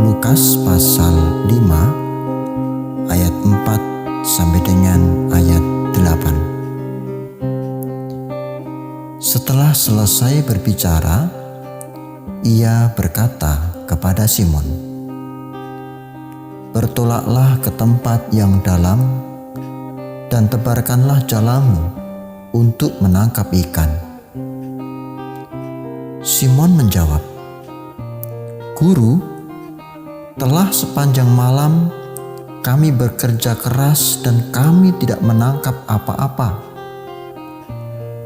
Lukas pasal 5 ayat 4 sampai dengan ayat 8. Setelah selesai berbicara, ia berkata kepada Simon, "Bertolaklah ke tempat yang dalam dan tebarkanlah jalamu untuk menangkap ikan." Simon menjawab, "Guru, telah sepanjang malam kami bekerja keras dan kami tidak menangkap apa-apa.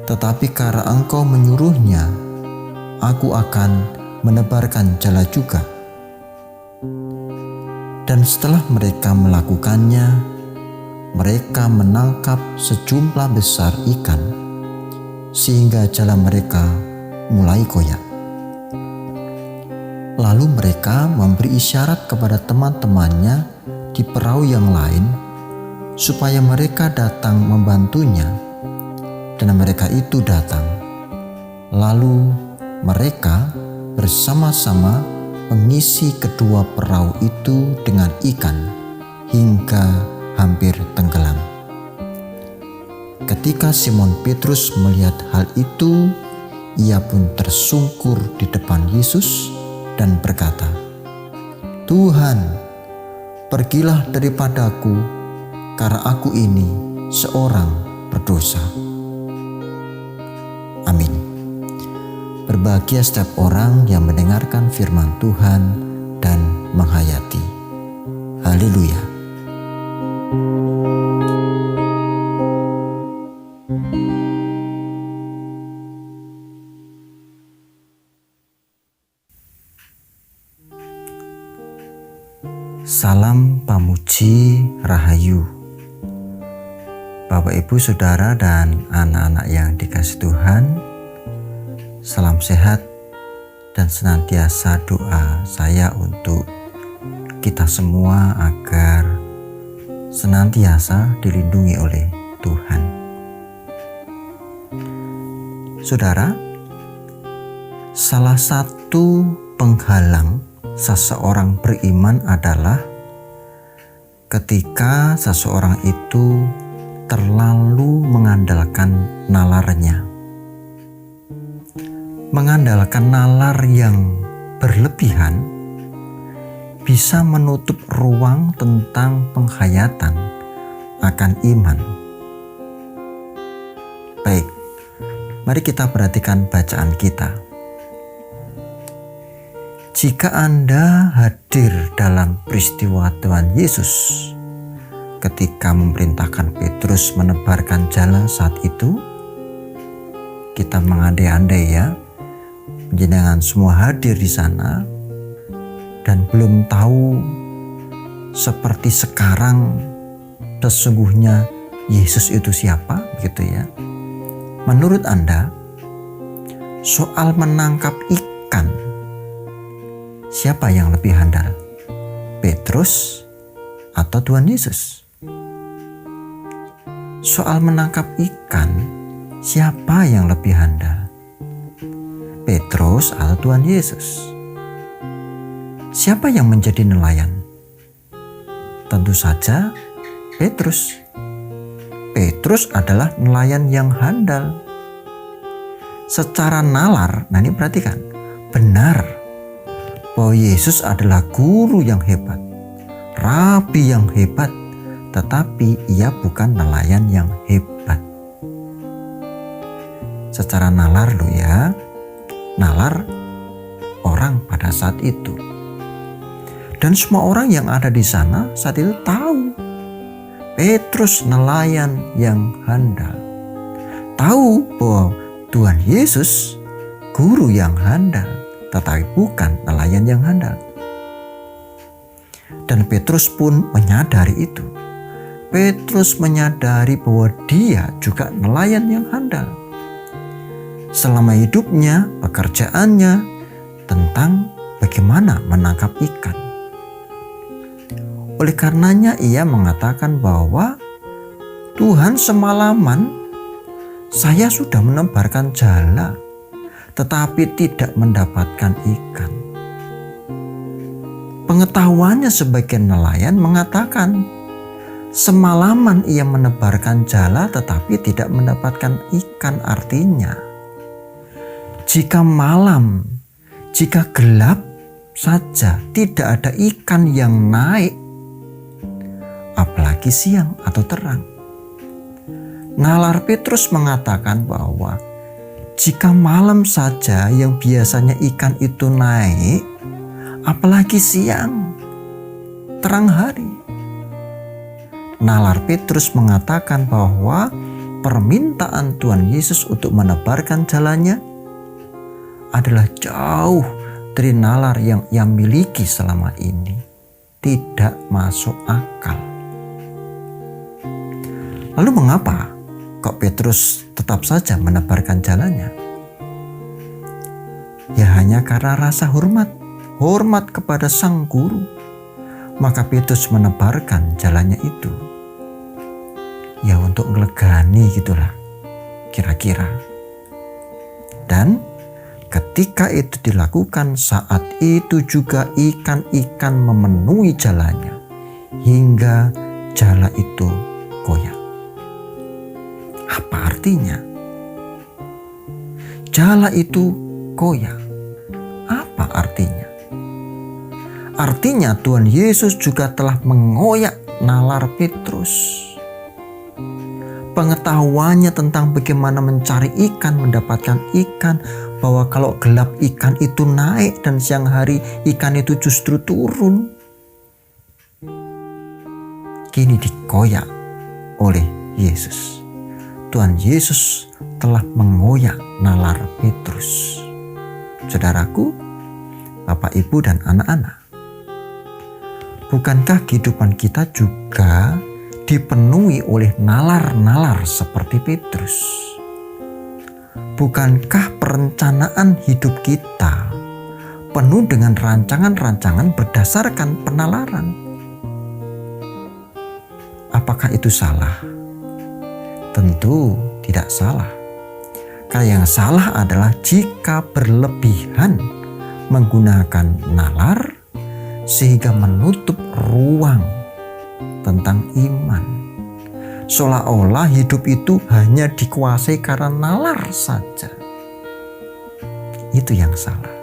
Tetapi karena Engkau menyuruhnya, aku akan menebarkan jala juga." Dan setelah mereka melakukannya, mereka menangkap sejumlah besar ikan, sehingga jala mereka mulai koyak. Lalu mereka memberi isyarat kepada teman-temannya di perahu yang lain, supaya mereka datang membantunya, dan mereka itu datang. Lalu mereka bersama-sama mengisi kedua perahu itu dengan ikan hingga hampir tenggelam. Ketika Simon Petrus melihat hal itu, ia pun tersungkur di depan Yesus dan berkata, "Tuhan, pergilah daripadaku, karena aku ini seorang berdosa." Amin. Berbahagia setiap orang yang mendengarkan firman Tuhan dan menghayati. Haleluya. Salam pamuji rahayu. Bapak, Ibu, Saudara, dan anak-anak yang dikasihi Tuhan, salam sehat dan senantiasa doa saya untuk kita semua agar senantiasa dilindungi oleh Tuhan. Saudara, salah satu penghalang seseorang beriman adalah ketika seseorang itu terlalu mengandalkan nalarnya. Mengandalkan nalar yang berlebihan bisa menutup ruang tentang penghayatan akan iman. Baik, mari kita perhatikan bacaan kita. Jika Anda hadir dalam peristiwa Tuhan Yesus ketika memerintahkan Petrus menebarkan jala saat itu, kita mengandai-andai ya, jenengan semua hadir di sana dan belum tahu seperti sekarang sesungguhnya Yesus itu siapa, begitu ya. Menurut Anda, soal menangkap ikan, siapa yang lebih handal? Petrus atau Tuhan Yesus? Soal menangkap ikan, siapa yang lebih handal? Petrus atau Tuhan Yesus? Siapa yang menjadi nelayan? Tentu saja Petrus. Petrus adalah nelayan yang handal. Secara nalar, nah ini perhatikan, benar bahwa Yesus adalah guru yang hebat, rabi yang hebat, tetapi ia bukan nelayan yang hebat. Secara nalar loh ya, nalar orang pada saat itu. Dan semua orang yang ada di sana saat itu tahu Petrus nelayan yang handal. Tahu bahwa Tuhan Yesus guru yang handal, tetapi bukan nelayan yang handal. Dan Petrus pun menyadari itu. Petrus menyadari bahwa dia juga nelayan yang handal. Selama hidupnya, pekerjaannya tentang bagaimana menangkap ikan. Oleh karenanya ia mengatakan bahwa Tuhan, semalaman saya sudah menebarkan jala, tetapi tidak mendapatkan ikan. Pengetahuannya sebagai nelayan mengatakan, semalaman ia menebarkan jala tetapi tidak mendapatkan ikan. Artinya, jika malam, jika gelap saja tidak ada ikan yang naik, apalagi siang atau terang. Nalar Petrus mengatakan bahwa jika malam saja yang biasanya ikan itu naik, apalagi siang, terang hari. Nalar Petrus mengatakan bahwa permintaan Tuhan Yesus untuk menebarkan jalannya adalah jauh dari nalar yang ia miliki selama ini. Tidak masuk akal. Lalu mengapa kok Petrus tetap saja menebarkan jalannya? Ya hanya karena rasa hormat kepada sang guru, maka Petrus menebarkan jalannya itu. Ya untuk ngelegani gitulah kira-kira. Dan ketika itu dilakukan, saat itu juga ikan-ikan memenuhi jalannya hingga jala itu koyak. Apa artinya? Jala itu koyak. Apa artinya? Artinya Tuhan Yesus juga telah mengoyak nalar Petrus. Pengetahuannya tentang bagaimana mencari ikan, mendapatkan ikan, bahwa kalau gelap ikan itu naik dan siang hari ikan itu justru turun, kini dikoyak oleh Yesus. Tuhan Yesus telah mengoyak nalar Petrus. Saudaraku, Bapak, Ibu, dan anak-anak, bukankah kehidupan kita juga dipenuhi oleh nalar-nalar seperti Petrus? Bukankah perencanaan hidup kita penuh dengan rancangan-rancangan berdasarkan penalaran? Apakah itu salah? Tentu tidak salah. Karena yang salah adalah jika berlebihan menggunakan nalar sehingga menutup ruang tentang iman. Seolah-olah hidup itu hanya dikuasai karena nalar saja. Itu yang salah.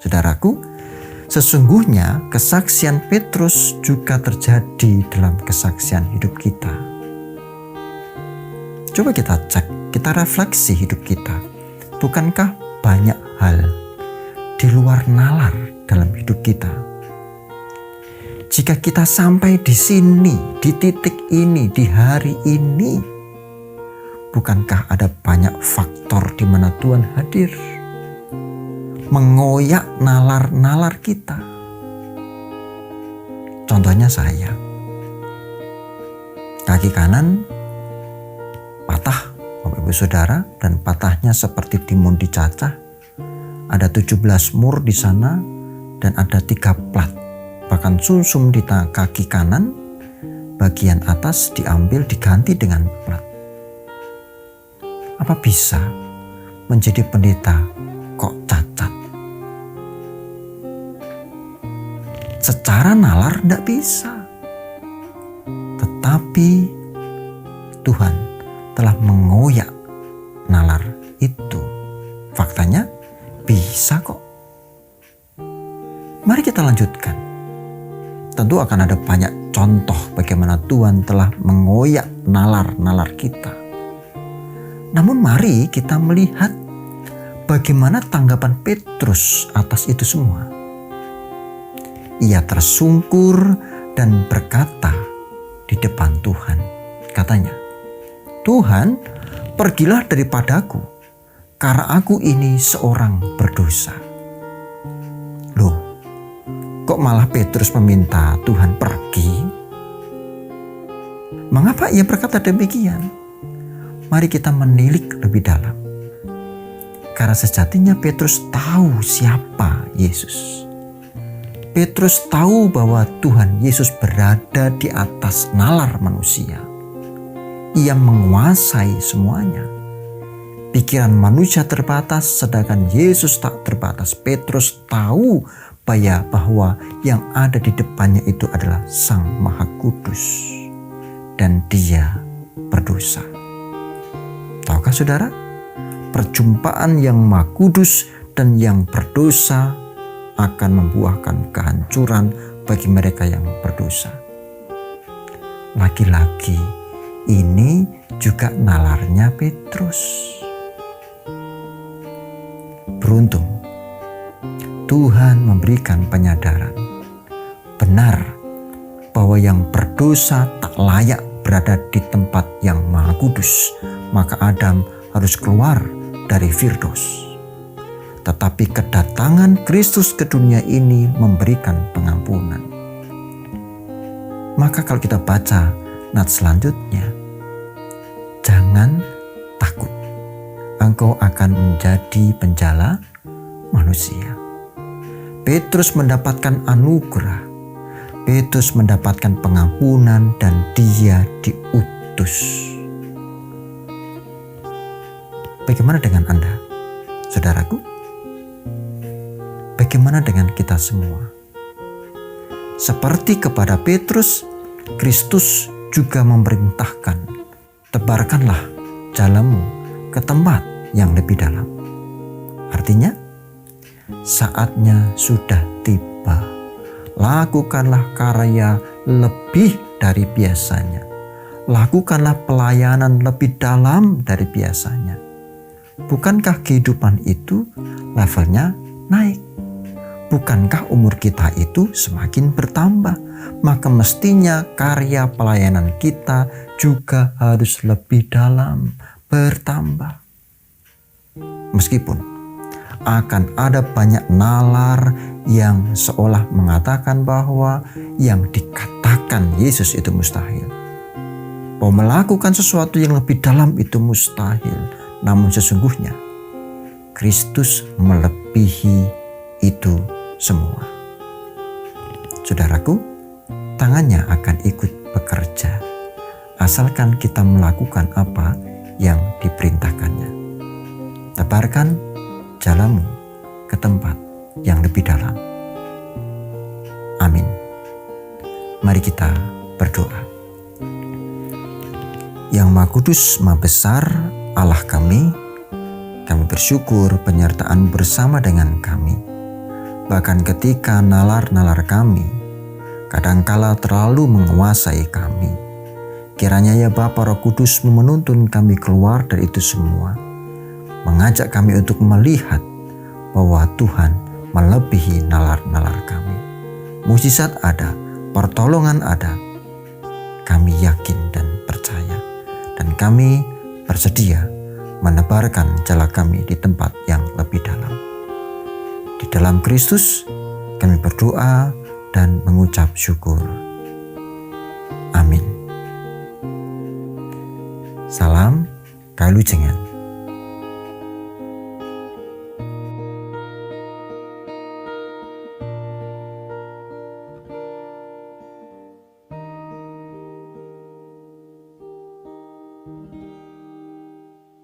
Saudaraku, sesungguhnya kesaksian Petrus juga terjadi dalam kesaksian hidup kita. Coba kita cek, kita refleksi hidup kita. Bukankah banyak hal di luar nalar dalam hidup kita? Jika kita sampai di sini, di titik ini, di hari ini, bukankah ada banyak faktor di mana Tuhan hadir, mengoyak nalar-nalar kita? Contohnya saya, kaki kanan patah, Bapak Ibu Saudara, dan patahnya seperti timun dicacah. Ada 17 mur di sana dan ada 3 plat. Bahkan sumsum di kaki kanan bagian atas diambil diganti dengan plat. Apa bisa menjadi pendeta kok cacat? Secara nalar tidak bisa. Tetapi Tuhan telah mengoyak nalar itu. Faktanya bisa kok. Mari kita lanjutkan. Tentu akan ada banyak contoh bagaimana Tuhan telah mengoyak nalar-nalar kita. Namun mari kita melihat bagaimana tanggapan Petrus atas itu semua. Ia tersungkur dan berkata di depan Tuhan. Katanya, "Tuhan, pergilah daripadaku, karena aku ini seorang berdosa." Loh, kok malah Petrus meminta Tuhan pergi? Mengapa ia berkata demikian? Mari kita menilik lebih dalam. Karena sejatinya Petrus tahu siapa Yesus. Petrus tahu bahwa Tuhan Yesus berada di atas nalar manusia. Ia menguasai semuanya. Pikiran manusia terbatas, sedangkan Yesus tak terbatas. Petrus tahu supaya bahwa yang ada di depannya itu adalah Sang Maha Kudus dan Dia berdosa. Tahukah saudara, perjumpaan yang Maha Kudus dan yang berdosa akan membuahkan kehancuran bagi mereka yang berdosa. Lagi-lagi ini juga nalarnya Petrus. Beruntung Tuhan memberikan penyadaran benar bahwa yang berdosa tak layak berada di tempat yang Maha Kudus, maka Adam harus keluar dari Firdaus. Tetapi kedatangan Kristus ke dunia ini memberikan pengampunan. Maka kalau kita baca nats selanjutnya, jangan takut, engkau akan menjadi penjala manusia. Petrus mendapatkan anugerah, Petrus mendapatkan pengampunan dan dia diutus. Bagaimana dengan Anda, saudaraku? Bagaimana dengan kita semua? Seperti kepada Petrus, Kristus juga memerintahkan, tebarkanlah jalanmu ke tempat yang lebih dalam. Artinya, saatnya sudah tiba. Lakukanlah karya lebih dari biasanya. Lakukanlah pelayanan lebih dalam dari biasanya. Bukankah kehidupan itu levelnya naik? Bukankah umur kita itu semakin bertambah? Maka mestinya karya pelayanan kita juga harus lebih dalam, bertambah. Meskipun akan ada banyak nalar yang seolah mengatakan bahwa yang dikatakan Yesus itu mustahil. Bahwa melakukan sesuatu yang lebih dalam itu mustahil. Namun sesungguhnya Kristus melebihi itu semua. Saudaraku, tangannya akan ikut bekerja asalkan kita melakukan apa yang diperintahkannya. Tebarkan jalanmu ke tempat yang lebih dalam. Amin. Mari kita berdoa. Yang Maha Kudus, Maha Besar, Allah kami bersyukur penyertaan bersama dengan kami. Bahkan ketika nalar-nalar kami kadangkala terlalu menguasai kami. Kiranya ya Bapa Roh Kudus menuntun kami keluar dari itu semua. Mengajak kami untuk melihat bahwa Tuhan melebihi nalar-nalar kami. Mukjizat ada, pertolongan ada. Kami yakin dan percaya. Dan kami bersedia menebarkan jala kami di tempat yang lebih dalam. Di dalam Kristus kami berdoa dan mengucap syukur. Amin. Salam Kalujengan.